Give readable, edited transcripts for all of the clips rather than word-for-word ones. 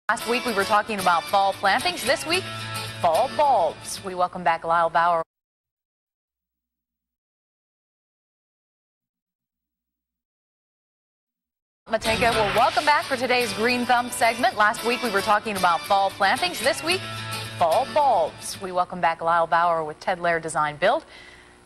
Last week we were talking about fall plantings. This week, fall bulbs. We welcome back Lyle Bauer. Mateka, well, welcome back for today's Green Thumb segment. Last week we were talking about fall plantings. This week, fall bulbs. We welcome back Lyle Bauer with Lare Design Build.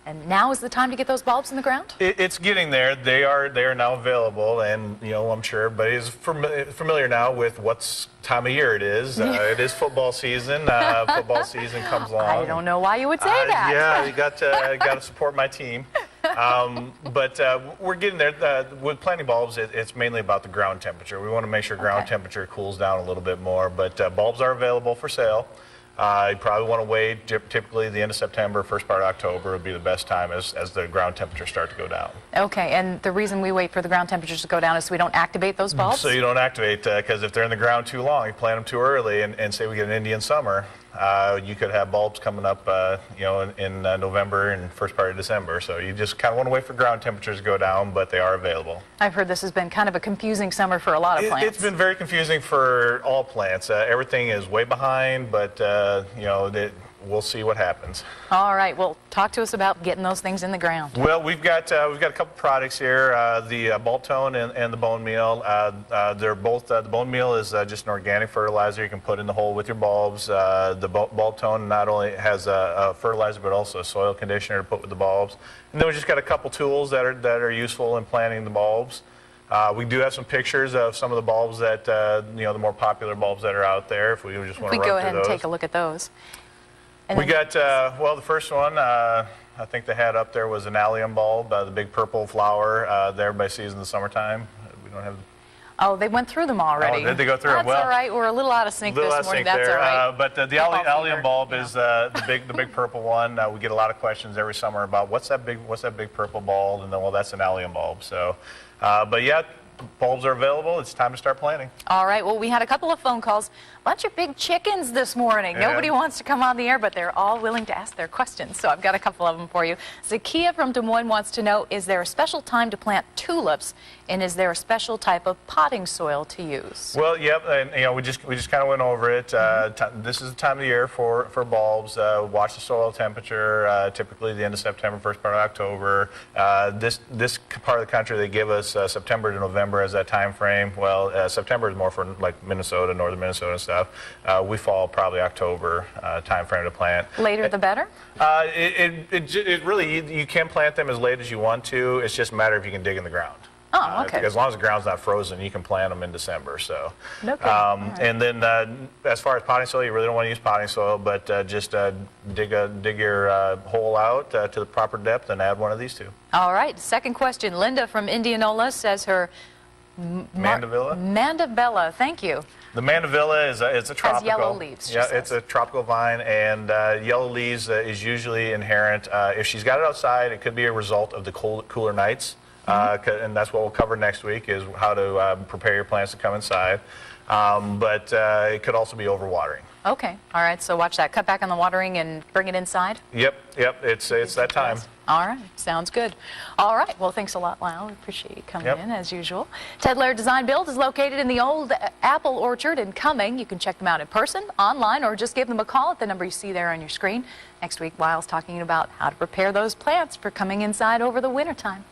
And now is the time to get those bulbs in the ground? It's getting there. They are now available, and I'm sure everybody is familiar now with what time of year it is. It is football season. Football season comes along. I don't know why you would say that. Yeah, you got to support my team. But we're getting there. With planting bulbs, it's mainly about the ground temperature. We want to make sure ground temperature cools down a little bit more. But bulbs are available for sale. You probably want to wait. Typically, the end of September, first part of October would be the best time as the ground temperatures start to go down. Okay, and the reason we wait for the ground temperatures to go down is so we don't activate those bulbs? So you don't activate, because if they're in the ground too long, you plant them too early, and say we get an Indian summer, you could have bulbs coming up, in November and first part of December. So you just kind of want to wait for ground temperatures to go down, but they are available. I've heard this has been kind of a confusing summer for a lot of plants. It's been very confusing for all plants. Everything is way behind, but we'll see what happens. All right. Well, talk to us about getting those things in the ground. Well, we've got a couple products here. The bulb tone and the bone meal. They're both. The bone meal is just an organic fertilizer you can put in the hole with your bulbs. The bulb tone not only has a fertilizer but also a soil conditioner to put with the bulbs. And then we just got a couple tools that are useful in planting the bulbs. We do have some pictures of some of the bulbs that the more popular bulbs that are out there. If we just want to run through those. We go ahead and take a look at those. And we got, well, the first one I think they had up there was an allium bulb, the big purple flower that everybody sees in the summertime. We don't have. Oh, they went through them already. Oh, did they go through them? That's all right. We're a little out of sync this morning. That's all right. But the allium bulb is the big purple one. We get a lot of questions every summer about what's that big purple bulb, and then, well, that's an allium bulb. So, but yeah. Bulbs are available. It's time to start planting. All right. Well, we had a couple of phone calls. A bunch of big chickens this morning. Yeah. Nobody wants to come on the air, but they're all willing to ask their questions. So I've got a couple of them for you. Zakia from Des Moines wants to know, is there a special time to plant tulips, and is there a special type of potting soil to use? Well, yep, and we just kind of went over it. This is the time of the year for bulbs. Watch the soil temperature. Typically the end of September, first part of October. This part of the country, they give us September to November as that time frame. Well, September is more for like Minnesota, northern Minnesota and stuff. We fall probably October time frame to plant. Later the better? It really, you can plant them as late as you want to. It's just a matter if you can dig in the ground. Oh, okay. As long as the ground's not frozen, you can plant them in December. So, okay. Right. And then as far as potting soil, you really don't want to use potting soil, but just dig your hole out to the proper depth and add one of these two. All right. Second question. Linda from Indianola says her Mandevilla. Thank you. The Mandevilla is a tropical. Has yellow leaves. Yeah, it's a tropical vine, and yellow leaves is usually inherent. If she's got it outside, it could be a result of the cooler nights. And that's what we'll cover next week, is how to prepare your plants to come inside. But it could also be overwatering. Okay. All right. So watch that. Cut back on the watering and bring it inside? Yep. It's that time. All right. Sounds good. All right. Well, thanks a lot, Lyle. We appreciate you coming in, as usual. Lare Design Build is located in the old apple orchard in Cumming. You can check them out in person, online, or just give them a call at the number you see there on your screen. Next week, Lyle's talking about how to prepare those plants for coming inside over the wintertime.